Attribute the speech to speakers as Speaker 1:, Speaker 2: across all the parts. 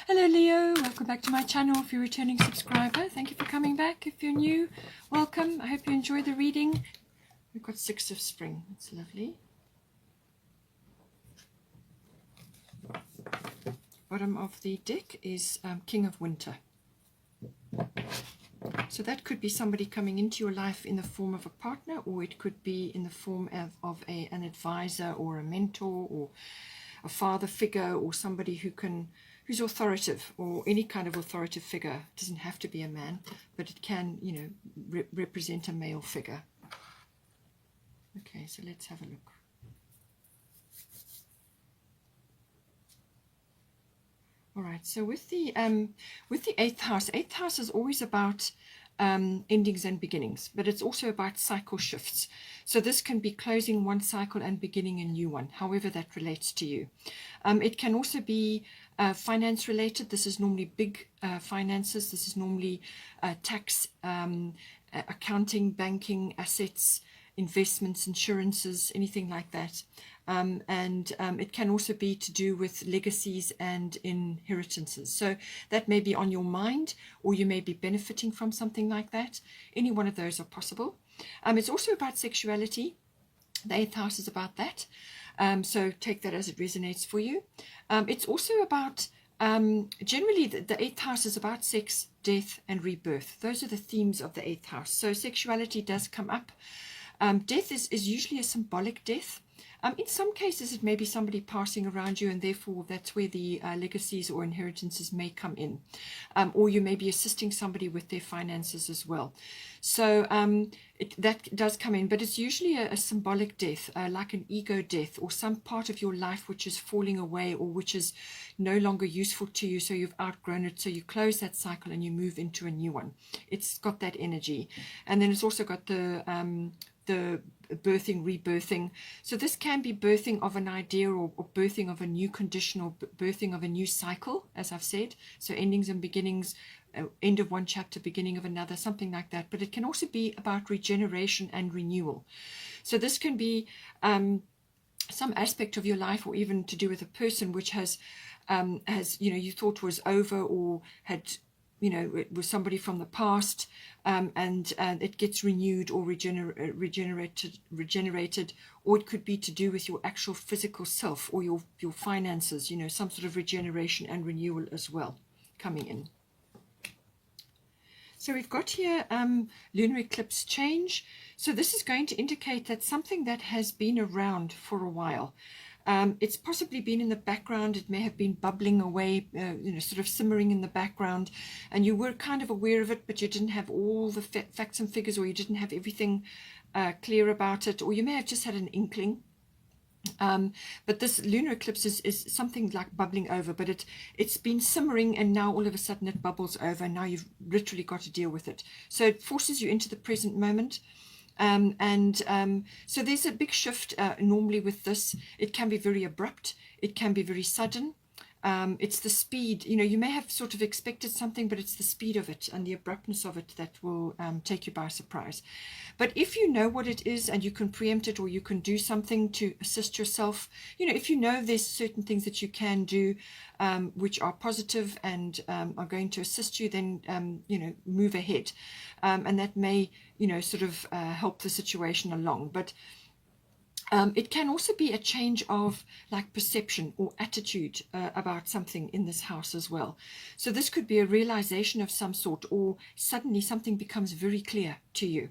Speaker 1: Hello Leo, welcome back to my channel. If you're a returning subscriber, thank you for coming back. If you're new, welcome. I hope you enjoy the reading. We've got 6 of Spring. That's lovely. Bottom of the deck is King of Winter. So that could be somebody coming into your life in the form of a partner, or it could be in the form of an advisor or a mentor or a father figure, or somebody who's authoritative, or any kind of authoritative figure. It doesn't have to be a man, but it can, represent a male figure. Okay, so let's have a look. All right, so with the 8th house is always about endings and beginnings, but it's also about cycle shifts. So this can be closing one cycle and beginning a new one, however that relates to you. It can also be finance related. This is normally big finances. This is normally tax, accounting, banking, assets, investments, insurances, anything like that. It can also be to do with legacies and inheritances. So that may be on your mind, or you may be benefiting from something like that. Any one of those are possible. It's also about sexuality. The 8th house is about that. So take that as it resonates for you. It's also about, generally the 8th house is about sex, death, and rebirth. Those are the themes of the 8th house. So sexuality does come up. Death is usually a symbolic death. In some cases, it may be somebody passing around you, and therefore that's where the legacies or inheritances may come in. Or you may be assisting somebody with their finances as well. So that does come in, but it's usually a symbolic death, like an ego death, or some part of your life which is falling away, or which is no longer useful to you, so you've outgrown it, so you close that cycle and you move into a new one. It's got that energy. And then it's also got the birthing, rebirthing. So this can be birthing of an idea, or birthing of a new condition, or birthing of a new cycle, as I've said. So endings and beginnings, end of one chapter, beginning of another, something like that. But it can also be about regeneration and renewal. So this can be some aspect of your life, or even to do with a person which has you thought was over, or had, it was somebody from the past, and it gets renewed or regenerated, or it could be to do with your actual physical self, or your finances, some sort of regeneration and renewal as well coming in. So we've got here lunar eclipse change. So this is going to indicate that something that has been around for a while, it's possibly been in the background. It may have been bubbling away, sort of simmering in the background, and you were kind of aware of it, but you didn't have all the facts and figures, or you didn't have everything clear about it, or you may have just had an inkling. But this lunar eclipse is something like bubbling over, but it's been simmering, and now all of a sudden it bubbles over, and now you've literally got to deal with it. So it forces you into the present moment. So there's a big shift normally with this. It can be very abrupt. It can be very sudden. It's the speed, you may have sort of expected something, but it's the speed of it and the abruptness of it that will take you by surprise. But if you know what it is, and you can preempt it, or you can do something to assist yourself, if you know there's certain things that you can do which are positive and are going to assist you, then move ahead, and that may sort of help the situation along. But it can also be a change of like perception or attitude about something in this house as well. So this could be a realization of some sort, or suddenly something becomes very clear to you.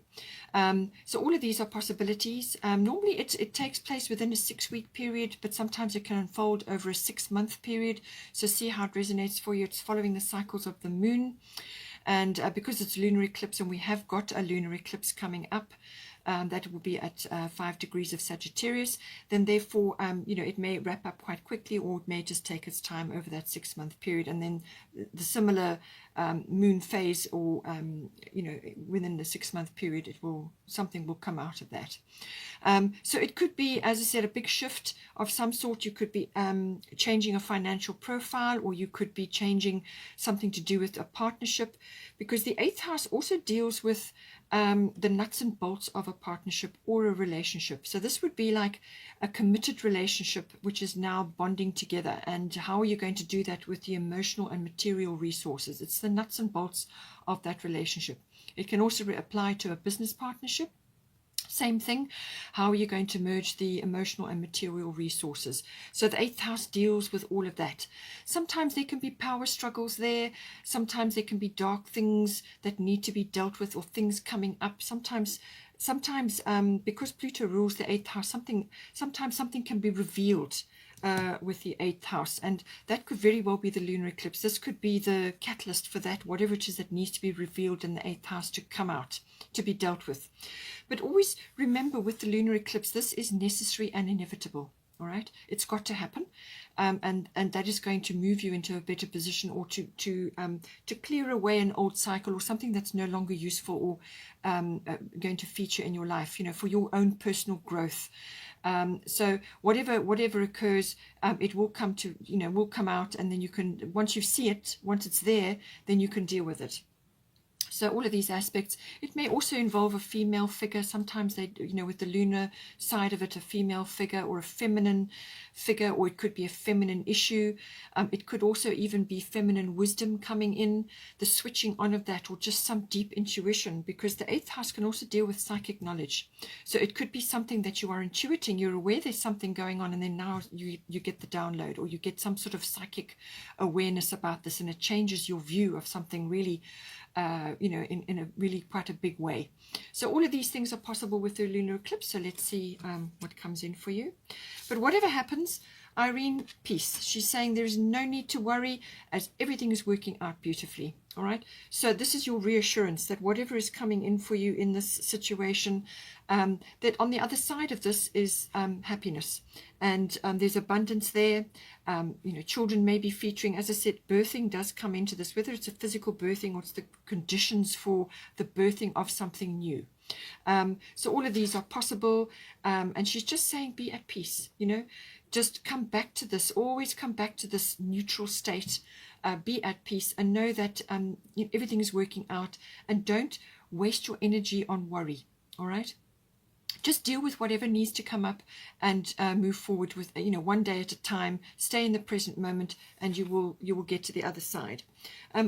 Speaker 1: So all of these are possibilities. Normally it takes place within a 6-week period, but sometimes it can unfold over a 6-month period. So see how it resonates for you. It's following the cycles of the moon. And because it's lunar eclipse, and we have got a lunar eclipse coming up, that will be at 5 degrees of Sagittarius, then therefore it may wrap up quite quickly, or it may just take its time over that 6-month period, and then the similar moon phase, or within the 6-month period, something will come out of that. So it could be, as I said, a big shift of some sort. You could be changing a financial profile, or you could be changing something to do with a partnership, because the 8th house also deals with the nuts and bolts of a partnership or a relationship. So this would be like a committed relationship which is now bonding together. And how are you going to do that with the emotional and material resources? It's the nuts and bolts of that relationship. It can also apply to a business partnership. Same thing. How are you going to merge the emotional and material resources? So the 8th house deals with all of that. Sometimes there can be power struggles there. Sometimes there can be dark things that need to be dealt with, or things coming up. Sometimes because Pluto rules the 8th house, sometimes something can be revealed with the 8th house, and that could very well be the lunar eclipse. This could be the catalyst for that, whatever it is that needs to be revealed in the 8th house to come out, to be dealt with. But always remember, with the lunar eclipse, this is necessary and inevitable. All right, it's got to happen, and that is going to move you into a better position, or to clear away an old cycle or something that's no longer useful, or going to feature in your life, for your own personal growth. So whatever occurs, it will come to, will come out, and then you can, once you see it, once it's there, then you can deal with it. So all of these aspects, it may also involve a female figure. Sometimes they, with the lunar side of it, a female figure or a feminine figure, or it could be a feminine issue. It could also even be feminine wisdom coming in, the switching on of that, or just some deep intuition, because the 8th house can also deal with psychic knowledge. So it could be something that you are intuiting, you're aware there's something going on, and then now you get the download, or you get some sort of psychic awareness about this, and it changes your view of something really, in a really quite a big way. So all of these things are possible with the lunar eclipse. So let's see what comes in for you. But whatever happens, Irene, peace. She's saying there is no need to worry, as everything is working out beautifully. All right. So this is your reassurance that whatever is coming in for you in this situation, that on the other side of this is happiness, and there's abundance there. Children may be featuring. As I said, birthing does come into this, whether it's a physical birthing or it's the conditions for the birthing of something new. So all of these are possible, and she's just saying, be at peace. Just come back to this. Always come back to this neutral state. Be at peace, and know that everything is working out, and don't waste your energy on worry. All right, just deal with whatever needs to come up, and move forward with, one day at a time. Stay in the present moment, and you will get to the other side.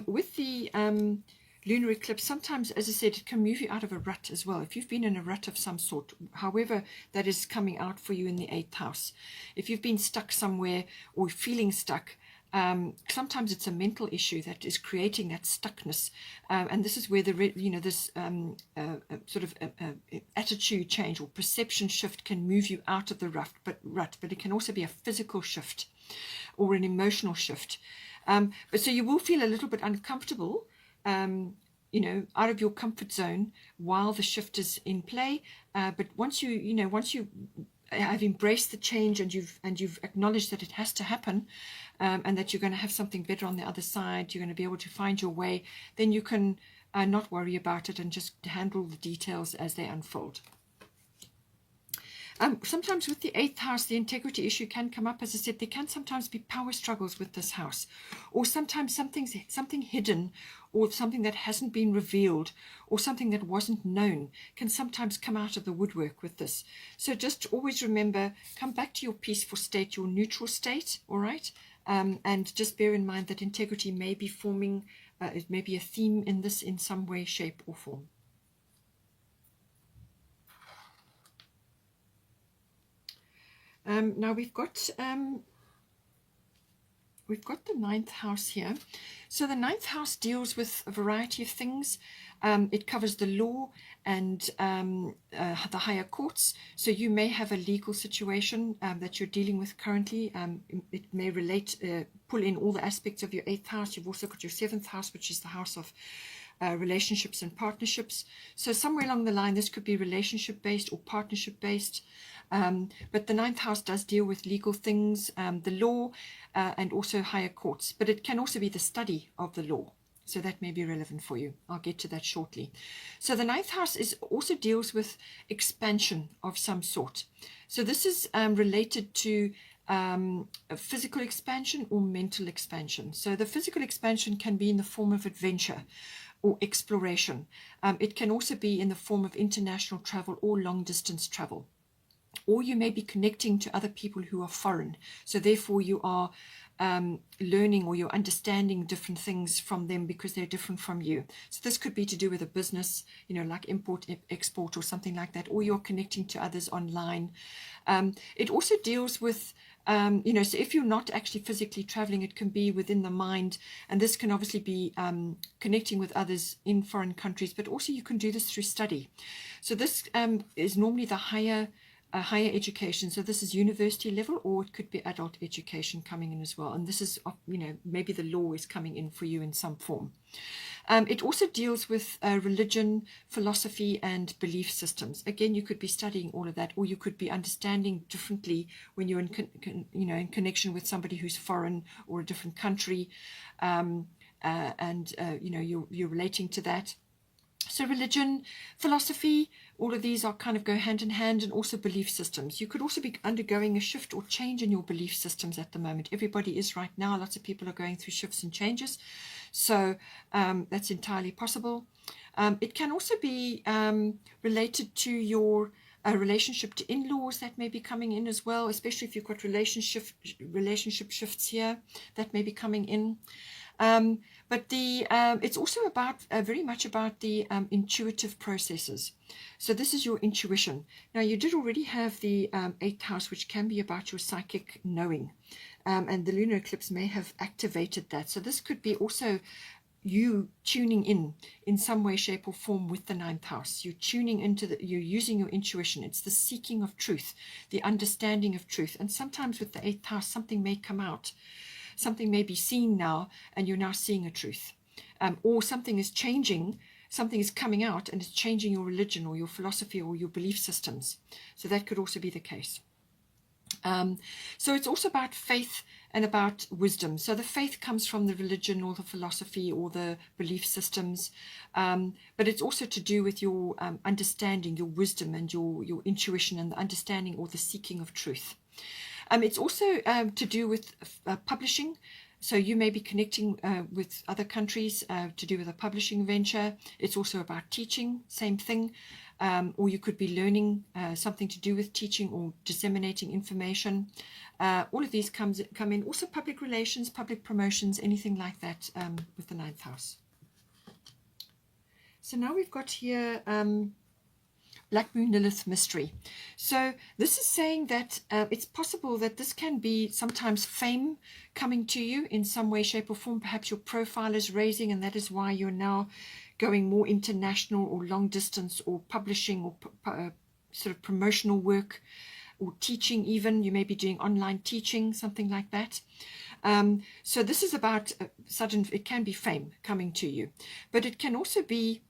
Speaker 1: With the lunar eclipse, sometimes, as I said, it can move you out of a rut as well. If you've been in a rut of some sort, however that is coming out for you in the 8th house, if you've been stuck somewhere or feeling stuck, sometimes it's a mental issue that is creating that stuckness, and this is where this sort of attitude change or perception shift can move you out of the rut. But it can also be a physical shift or an emotional shift. But so you will feel a little bit uncomfortable, out of your comfort zone while the shift is in play. But once you have embraced the change, and you've acknowledged that it has to happen, and that you're going to have something better on the other side, you're going to be able to find your way, then you can not worry about it and just handle the details as they unfold. Sometimes with the 8th house, the integrity issue can come up. As I said, there can sometimes be power struggles with this house, or sometimes something hidden, or something that hasn't been revealed, or something that wasn't known can sometimes come out of the woodwork with this. So just always remember, come back to your peaceful state, your neutral state, all right? And just bear in mind that integrity may be forming, it may be a theme in this in some way, shape, or form. Now we've got the 9th house here. So the 9th house deals with a variety of things. It covers the law and the higher courts. So you may have a legal situation that you're dealing with currently. It may relate, pull in all the aspects of your 8th house. You've also got your 7th house, which is the house of relationships and partnerships. So somewhere along the line, this could be relationship based or partnership based. But the 9th house does deal with legal things, the law, and also higher courts. But it can also be the study of the law. So that may be relevant for you. I'll get to that shortly. So the 9th house also deals with expansion of some sort. So this is related to a physical expansion or mental expansion. So the physical expansion can be in the form of adventure, or exploration. It can also be in the form of international travel or long distance travel. Or you may be connecting to other people who are foreign. So therefore you are learning, or you're understanding different things from them because they're different from you. So this could be to do with a business, like import, export, or something like that, or you're connecting to others online. It also deals with, so if you're not actually physically traveling, it can be within the mind, and this can obviously be connecting with others in foreign countries, but also you can do this through study. So this is normally the higher education. So this is university level, or it could be adult education coming in as well. And this is, maybe the law is coming in for you in some form. It also deals with religion, philosophy, and belief systems. Again, you could be studying all of that, or you could be understanding differently when you're in connection with somebody who's foreign or a different country, you're relating to that. So religion, philosophy, all of these are kind of go hand in hand, and also belief systems. You could also be undergoing a shift or change in your belief systems at the moment. Everybody is right now. Lots of people are going through shifts and changes. So that's entirely possible. It can also be related to your relationship to in-laws. That may be coming in as well, especially if you've got relationship shifts here. That may be coming in. But it's also about very much about the intuitive processes. So this is your intuition. Now, you did already have the 8th house, which can be about your psychic knowing, and the lunar eclipse may have activated that. So this could be also you tuning in some way, shape, or form with the 9th house. You're tuning into you're using your intuition. It's the seeking of truth, the understanding of truth. And sometimes with the 8th house, something may come out. Something may be seen now, and you're now seeing a truth. Or something is changing, something is coming out, and it's changing your religion or your philosophy or your belief systems. So that could also be the case. So it's also about faith and about wisdom. So the faith comes from the religion or the philosophy or the belief systems, but it's also to do with your understanding, your wisdom, and your intuition, and the understanding or the seeking of truth. It's also to do with publishing. So you may be connecting with other countries to do with a publishing venture. It's also about teaching, same thing. Or you could be learning something to do with teaching or disseminating information. All of these come in. Also public relations, public promotions, anything like that with the 9th house. So now we've got here Black Moon Lilith mystery. So this is saying that it's possible that this can be sometimes fame coming to you in some way, shape, or form. Perhaps your profile is raising, and that is why you're now going more international or long distance or publishing or sort of promotional work or teaching even. You may be doing online teaching, something like that. So this is about sudden, it can be fame coming to you, but it can also be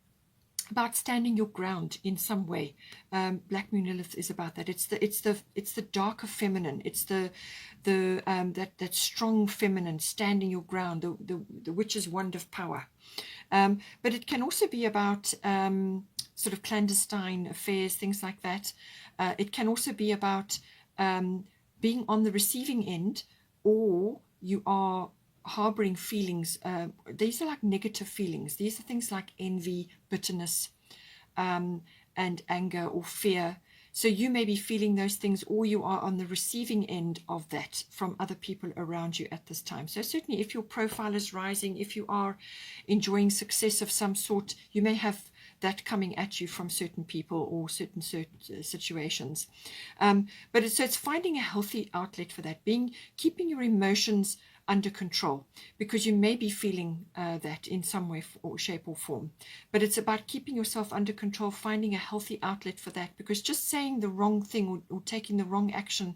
Speaker 1: about standing your ground in some way. Black Moon Lilith is about that. It's the darker feminine. It's that strong feminine, standing your ground, the witch's wand of power. But it can also be about sort of clandestine affairs, things like that. It can also be about being on the receiving end, or you are harboring feelings. These are like negative feelings. These are things like envy, bitterness, and anger or fear. So you may be feeling those things, or you are on the receiving end of that from other people around you at this time. So certainly if your profile is rising, if you are enjoying success of some sort, you may have that coming at you from certain people or certain situations. But it's finding a healthy outlet for that, keeping your emotions under control, because you may be feeling that in some way or shape or form, but it's about keeping yourself under control, finding a healthy outlet for that, because just saying the wrong thing or taking the wrong action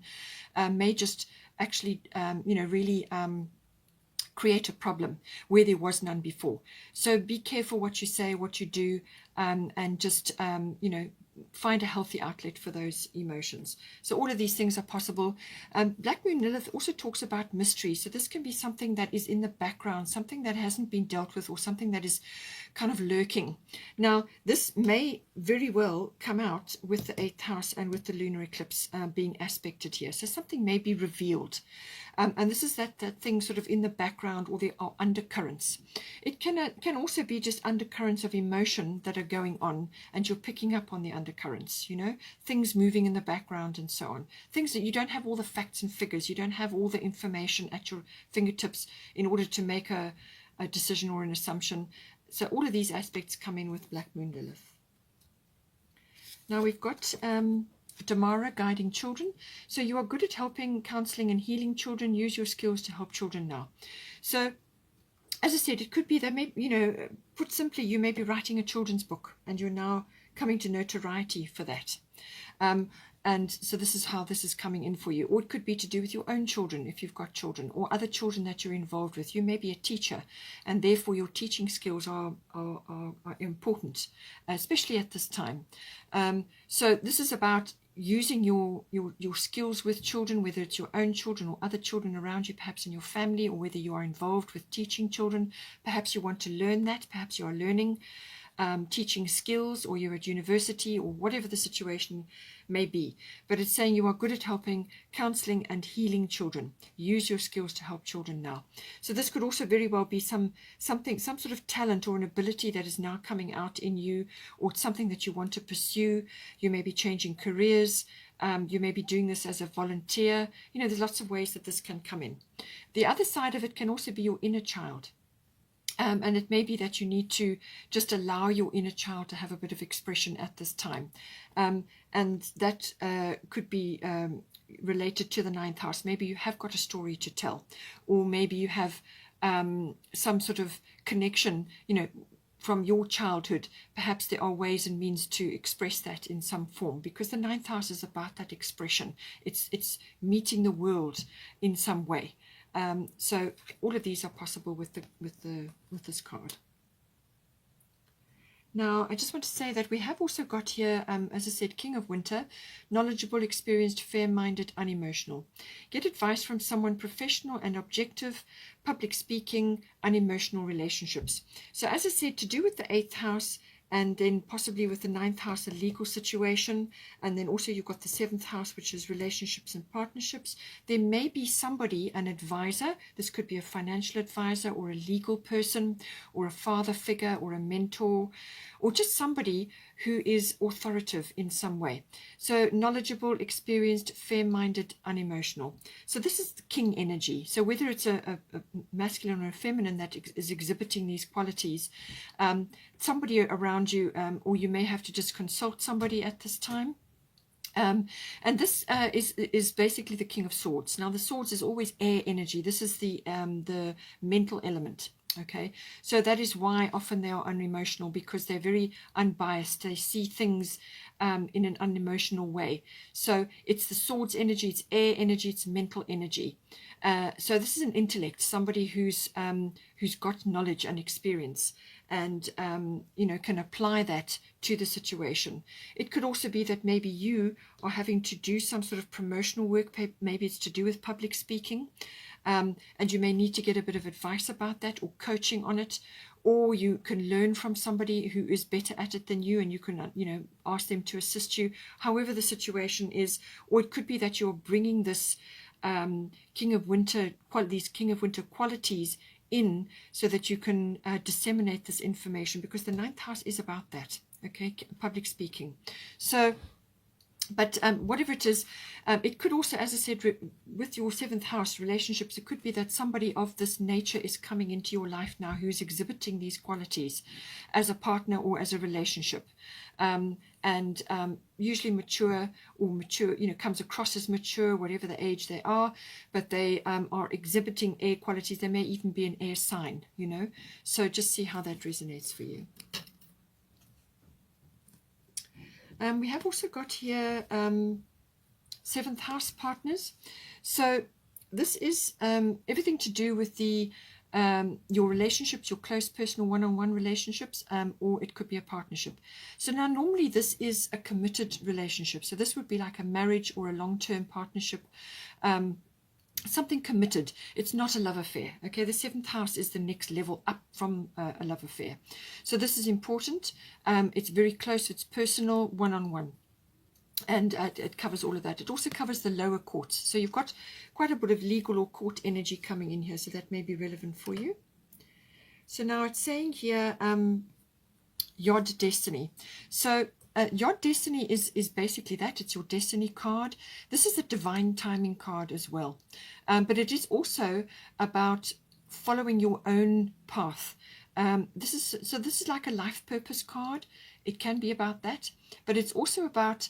Speaker 1: may just actually really create a problem where there was none before. So be careful what you say, what you do, and just, find a healthy outlet for those emotions. So all of these things are possible. Black Moon Lilith also talks about mystery. So this can be something that is in the background, something that hasn't been dealt with, or something that is kind of lurking. Now, this may very well come out with the 8th house and with the lunar eclipse being aspected here. So something may be revealed. And this is that thing sort of in the background, or there are undercurrents. It can also be just undercurrents of emotion that are going on, and you're picking up on the undercurrents, things moving in the background and so on. Things that you don't have all the facts and figures, you don't have all the information at your fingertips in order to make a decision or an assumption. So all of these aspects come in with Black Moon Lilith. Now we've got Damara, guiding children. So you are good at helping, counseling, and healing children. Use your skills to help children now. So, as I said, it could be that maybe, put simply, you may be writing a children's book, and you're now coming to notoriety for that. And so this is how this is coming in for you. Or it could be to do with your own children, if you've got children, or other children that you're involved with. You may be a teacher, and therefore your teaching skills are important, especially at this time. So this is about using your skills with children, whether it's your own children or other children around you, perhaps in your family, or whether you are involved with teaching children. Perhaps you want to learn that. Perhaps you are learning teaching skills, or you're at university, or whatever the situation may be. But it's saying you are good at helping, counseling, and healing children. Use your skills to help children now. So this could also very well be some sort of talent or an ability that is now coming out in you, or something that you want to pursue. You may be changing careers. You may be doing this as a volunteer. There's lots of ways that this can come in. The other side of it can also be your inner child. And it may be that you need to just allow your inner child to have a bit of expression at this time. And that could be related to the 9th house. Maybe you have got a story to tell, or maybe you have some sort of connection, from your childhood. Perhaps there are ways and means to express that in some form, because the 9th house is about that expression. It's meeting the world in some way. So all of these are possible with this card. Now, I just want to say that we have also got here, as I said, King of Winter, knowledgeable, experienced, fair-minded, unemotional. Get advice from someone professional and objective, public speaking, unemotional relationships. So as I said, to do with the 8th house, and then possibly with the 9th house, a legal situation, and then also you've got the 7th house, which is relationships and partnerships. There may be somebody, an advisor. This could be a financial advisor, or a legal person, or a father figure, or a mentor, or just somebody who is authoritative in some way. So knowledgeable, experienced, fair-minded, unemotional. So this is the king energy. So whether it's a masculine or a feminine that is exhibiting these qualities, somebody around you, or you may have to just consult somebody at this time. And this is basically the King of Swords. Now the swords is always air energy. This is the mental element. Okay, so that is why often they are unemotional, because they're very unbiased. They see things in an unemotional way. So it's the swords energy, it's air energy, it's mental energy. So this is an intellect, somebody who's got knowledge and experience, and can apply that to the situation. It could also be that maybe you are having to do some sort of promotional work. Maybe it's to do with public speaking. And you may need to get a bit of advice about that, or coaching on it, or you can learn from somebody who is better at it than you, and you can, ask them to assist you, however the situation is. Or it could be that you're bringing this King of Winter qualities in, so that you can disseminate this information, because the 9th house is about that, okay, public speaking. So, but whatever it is, it could also, as I said, with your 7th house relationships, it could be that somebody of this nature is coming into your life now who's exhibiting these qualities as a partner or as a relationship. And usually mature, comes across as mature, whatever the age they are, but they are exhibiting air qualities. They may even be an air sign, So just see how that resonates for you. We have also got here 7th house partners. So this is everything to do with the your relationships, your close personal one-on-one relationships, or it could be a partnership. So now normally this is a committed relationship. So this would be like a marriage or a long-term partnership, something committed. It's not a love affair. Okay, the seventh house is the next level up from a love affair. So this is important. It's very close. It's personal, one-on-one. And it covers all of that. It also covers the lower courts. So you've got quite a bit of legal or court energy coming in here, so that may be relevant for you. So now it's saying here, Yod Destiny. So Yod Destiny is basically that. It's your destiny card. This is a divine timing card as well. But it is also about following your own path. This is like a life purpose card. It can be about that, but it's also about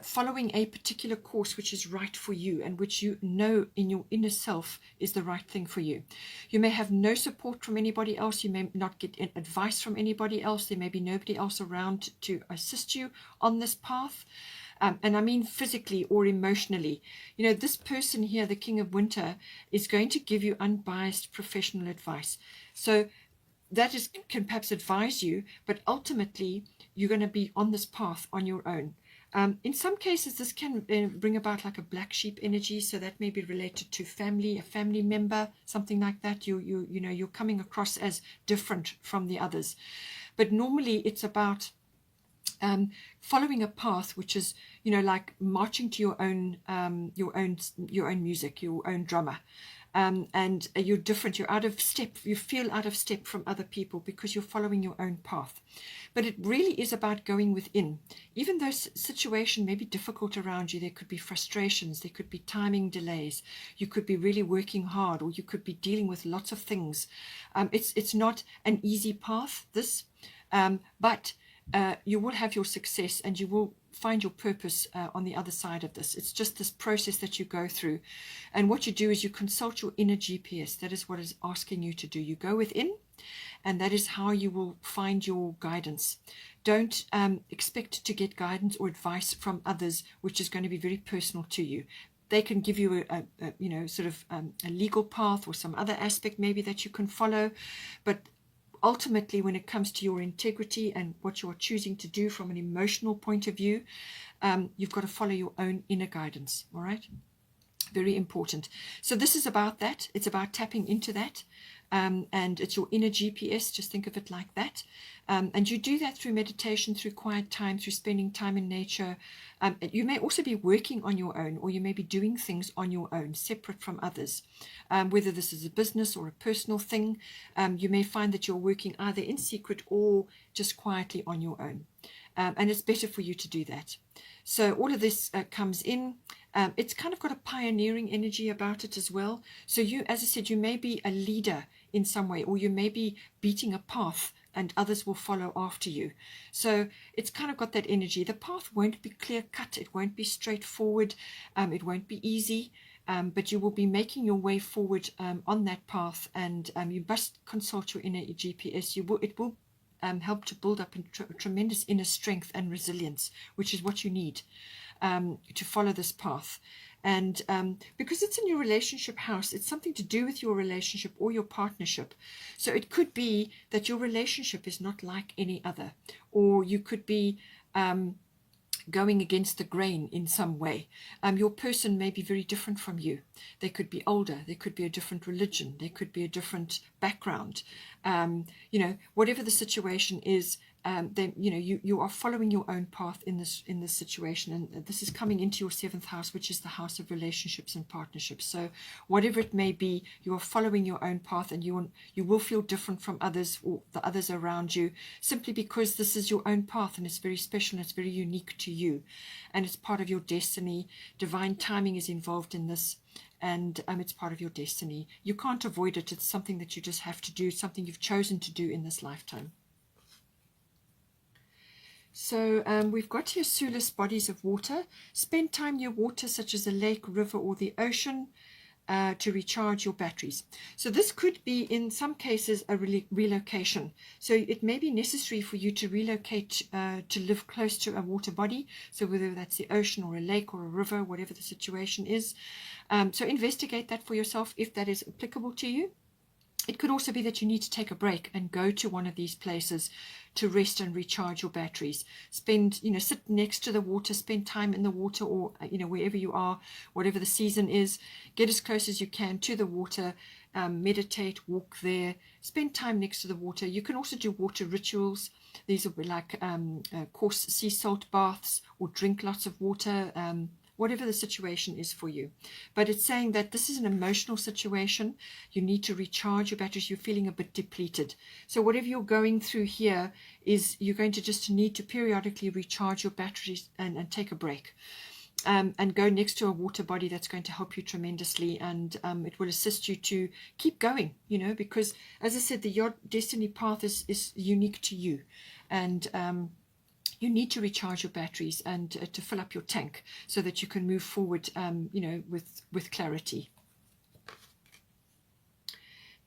Speaker 1: following a particular course which is right for you and which you know in your inner self is the right thing for you. You may have no support from anybody else. You may not get advice from anybody else. There may be nobody else around to assist you on this path. And I mean physically or emotionally. You know, this person here, the King of Winter, is going to give you unbiased professional advice. So that can perhaps advise you, but ultimately you're going to be on this path on your own. In some cases, this can bring about like a black sheep energy, so that may be related to family, a family member, something like that. You know, you're coming across as different from the others. But normally it's about following a path which is, you know, like marching to your own music, your own drummer. And you're different, you're out of step, you feel out of step from other people because you're following your own path. But it really is about going within. Even though situation may be difficult around you, there could be frustrations, there could be timing delays, you could be really working hard, or you could be dealing with lots of things. It's not an easy path, this, but you will have your success and you will find your purpose on the other side of this. It's just this process that you go through. And what you do is you consult your inner GPS. That is what it's asking you to do. You go within, and that is how you will find your guidance. Don't expect to get guidance or advice from others, which is going to be very personal to you. They can give you a you know, sort of a legal path or some other aspect maybe that you can follow, but ultimately, when it comes to your integrity and what you're choosing to do from an emotional point of view, you've got to follow your own inner guidance. All right? Very important. So this is about that. It's about tapping into that. And it's your inner GPS. Just think of it like that. And you do that through meditation, through quiet time, through spending time in nature. You may also be working on your own, or you may be doing things on your own, separate from others. Whether this is a business or a personal thing, you may find that you're working either in secret or just quietly on your own. And it's better for you to do that. So all of this comes in. It's kind of got a pioneering energy about it as well. So you, as I said, you may be a leader in some way, or you may be beating a path and others will follow after you. So it's kind of got that energy. The path won't be clear cut. It won't be straightforward. It won't be easy. But you will be making your way forward on that path, and you must consult your inner GPS. It will help to build up a tremendous inner strength and resilience, which is what you need to follow this path. And because it's in your relationship house, it's something to do with your relationship or your partnership. So it could be that your relationship is not like any other, or you could be going against the grain in some way. Your person may be very different from you. They could be older. There could be a different religion. There could be a different background. You know, whatever the situation is, then you are following your own path in this situation, and this is coming into your seventh house, which is the house of relationships and partnerships. So whatever it may be, you are following your own path, and you will feel different from others or the others around you, simply because this is your own path, and it's very special and it's very unique to you, and it's part of your destiny. Divine timing is involved in this, and it's part of your destiny. You can't avoid it. It's something that you just have to do, something you've chosen to do in this lifetime. So we've got here soulless bodies of water. Spend time near water, such as a lake, river, or the ocean. to recharge your batteries. So this could be, in some cases, a relocation. So it may be necessary for you to relocate to live close to a water body. So whether that's the ocean or a lake or a river, whatever the situation is. So investigate that for yourself if that is applicable to you. It could also be that you need to take a break and go to one of these places to rest and recharge your batteries. Spend, sit next to the water, spend time in the water, or, wherever you are, whatever the season is, get as close as you can to the water, meditate, walk there, spend time next to the water. You can also do water rituals. These will be like coarse sea salt baths, or drink lots of water, whatever the situation is for you. But it's saying that this is an emotional situation. You need to recharge your batteries. You're feeling a bit depleted. So whatever you're going through here is you're going to just need to periodically recharge your batteries and take a break. And go next to a water body. That's going to help you tremendously, and it will assist you to keep going, because, as I said, your destiny path is unique to you. And you need to recharge your batteries and to fill up your tank so that you can move forward, with clarity.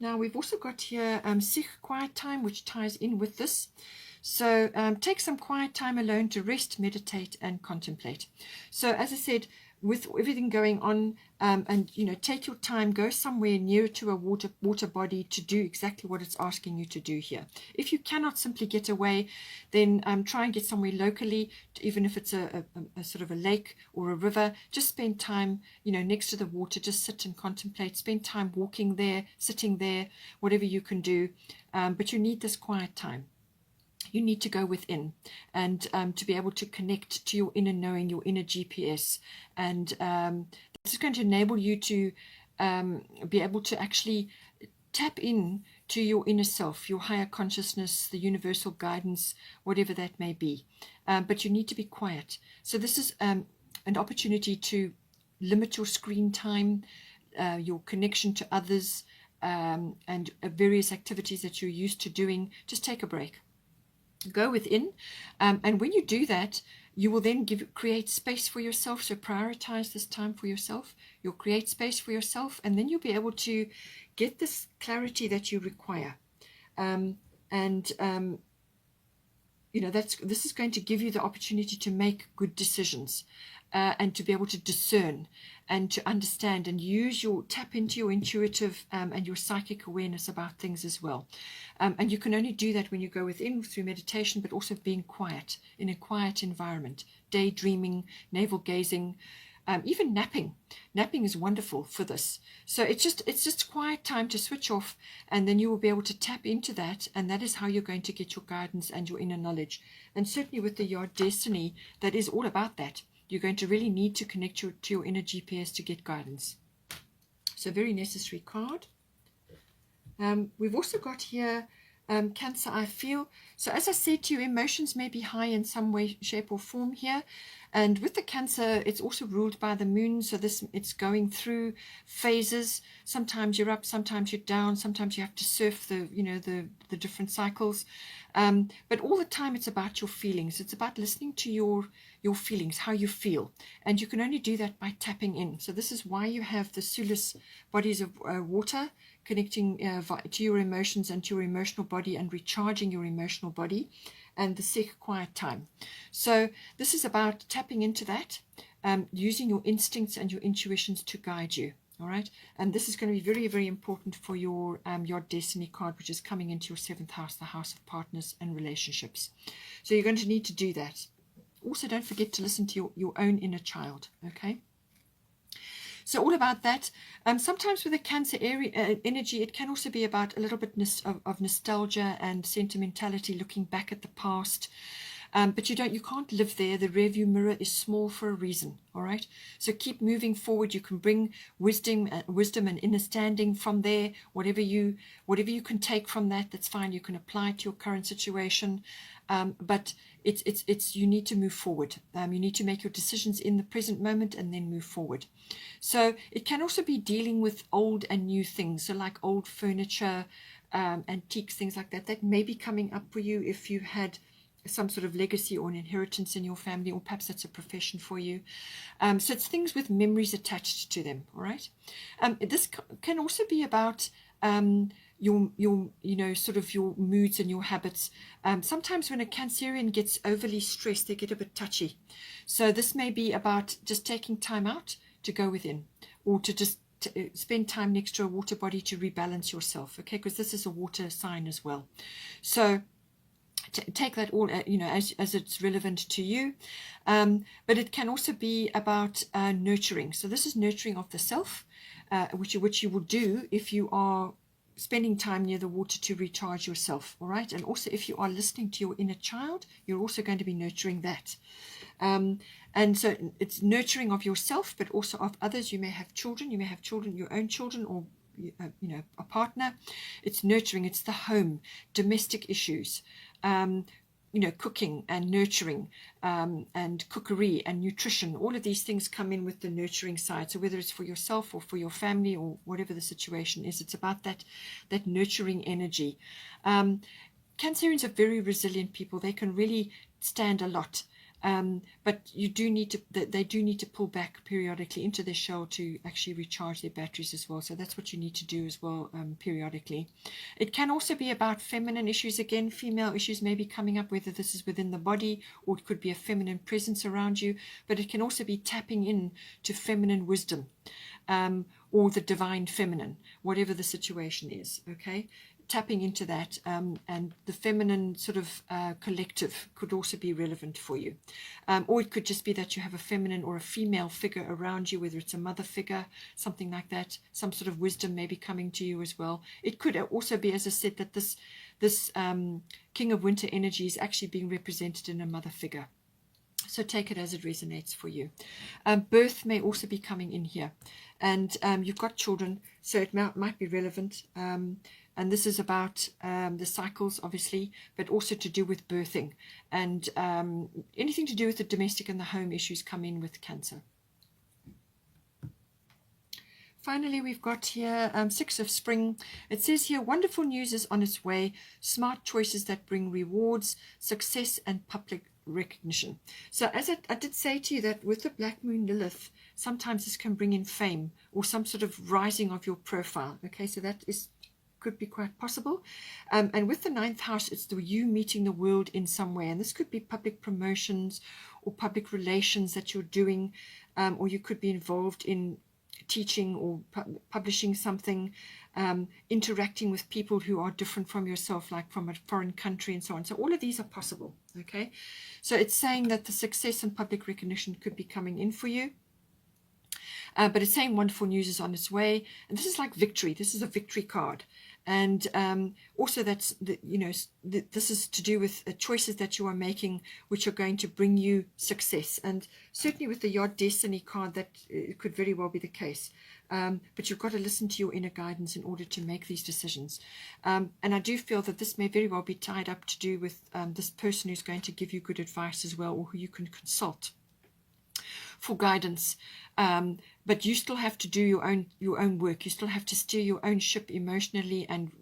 Speaker 1: Now we've also got here Sikh quiet time, which ties in with this. So take some quiet time alone to rest, meditate, and contemplate. So as I said, with everything going on, and take your time, go somewhere near to a water body to do exactly what it's asking you to do here. If you cannot simply get away, then try and get somewhere locally, even if it's a sort of a lake or a river. Just spend time next to the water, just sit and contemplate, spend time walking there, sitting there, whatever you can do, but you need this quiet time. You need to go within and to be able to connect to your inner knowing, your inner GPS. And this is going to enable you to be able to actually tap in to your inner self, your higher consciousness, the universal guidance, whatever that may be. But you need to be quiet. So this is an opportunity to limit your screen time, your connection to others, and various activities that you're used to doing. Just take a break. Go within, and when you do that, you will then create space for yourself. So prioritize this time for yourself. You'll create space for yourself, and then you'll be able to get this clarity that you require. This is going to give you the opportunity to make good decisions, and to be able to discern and to understand and tap into your intuitive and your psychic awareness about things as well. And you can only do that when you go within through meditation, but also being quiet, in a quiet environment, daydreaming, navel gazing, even napping. Napping is wonderful for this. So it's just quiet time to switch off, and then you will be able to tap into that, and that is how you're going to get your guidance and your inner knowledge. And certainly with the Your Destiny, that is all about that. You're going to really need to connect to your inner GPS to get guidance. So very necessary card. We've also got here Cancer, I feel. So as I said to you, emotions may be high in some way, shape or form here. And with the Cancer, it's also ruled by the moon. So it's going through phases. Sometimes you're up, sometimes you're down. Sometimes you have to surf the different cycles. But all the time it's about your feelings. It's about listening to your feelings, how you feel. And you can only do that by tapping in. So this is why you have the Sulis bodies of water, connecting to your emotions and to your emotional body and recharging your emotional body, and the Sikh quiet time. So this is about tapping into that, using your instincts and your intuitions to guide you. All right, and this is going to be very, very important for your Destiny card, which is coming into your 7th house, the house of partners and relationships. So you're going to need to do that. Also, don't forget to listen to your own inner child. Okay. So all about that. Sometimes with the Cancer energy, it can also be about a little bit of nostalgia and sentimentality, looking back at the past. But you can't live there. The rearview mirror is small for a reason. All right. So keep moving forward. You can bring wisdom and understanding from there. Whatever you can take from that, that's fine. You can apply it to your current situation. But you need to move forward. You need to make your decisions in the present moment and then move forward. So it can also be dealing with old and new things. So like old furniture, antiques, things like that. That may be coming up for you if you had some sort of legacy or an inheritance in your family, or perhaps that's a profession for you. So it's things with memories attached to them, all right? This can also be about your sort of your moods and your habits. Sometimes when a Cancerian gets overly stressed, they get a bit touchy. So this may be about just taking time out to go within, or to just spend time next to a water body to rebalance yourself, okay? Because this is a water sign as well. So take that all, as it's relevant to you. But it can also be about nurturing. So this is nurturing of the self, which you will do if you are spending time near the water to recharge yourself, all right? And also if you are listening to your inner child, you're also going to be nurturing that. And so it's nurturing of yourself, but also of others. You may have children, your own children, or a partner. It's nurturing, it's the home, domestic issues, cooking and nurturing, and cookery and nutrition. All of these things come in with the nurturing side. So whether it's for yourself or for your family or whatever the situation is, it's about that nurturing energy. Cancerians are very resilient people. They can really stand a lot. But they do need to pull back periodically into their shell to actually recharge their batteries as well. So that's what you need to do as well, periodically. It can also be about feminine issues. Again, female issues may be coming up, whether this is within the body or it could be a feminine presence around you. But it can also be tapping in to feminine wisdom, or the divine feminine, whatever the situation is, okay? Tapping into that, and the feminine sort of collective could also be relevant for you. Or it could just be that you have a feminine or a female figure around you, whether it's a mother figure, something like that. Some sort of wisdom may be coming to you as well. It could also be, as I said, that this King of Winter energy is actually being represented in a mother figure. So take it as it resonates for you. Birth may also be coming in here. And you've got children, so it might be relevant. And this is about the cycles, obviously, but also to do with birthing. And anything to do with the domestic and the home issues come in with Cancer. Finally, we've got here 6 of Spring. It says here, wonderful news is on its way. Smart choices that bring rewards, success, and public recognition. So as I did say to you, that with the Black Moon Lilith, sometimes this can bring in fame or some sort of rising of your profile. Okay, so that could be quite possible. And with the 9th house, it's you meeting the world in some way. And this could be public promotions or public relations that you're doing, or you could be involved in teaching or publishing something, interacting with people who are different from yourself, like from a foreign country and so on. So all of these are possible, okay? So it's saying that the success and public recognition could be coming in for you. But it's saying wonderful news is on its way. And this is like victory. This is a victory card. And also that's, this is to do with choices that you are making, which are going to bring you success. And certainly with the Yod Destiny card, that it could very well be the case. But you've got to listen to your inner guidance in order to make these decisions. And I do feel that this may very well be tied up to do with this person who's going to give you good advice as well, or who you can consult for guidance. But you still have to do your own work. You still have to steer your own ship emotionally and,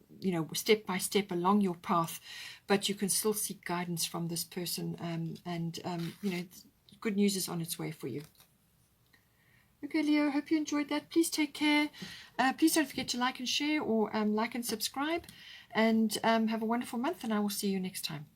Speaker 1: step by step along your path. But you can still seek guidance from this person. Good news is on its way for you. Okay, Leo, hope you enjoyed that. Please take care. Please don't forget to like and share, or like and subscribe. And have a wonderful month, and I will see you next time.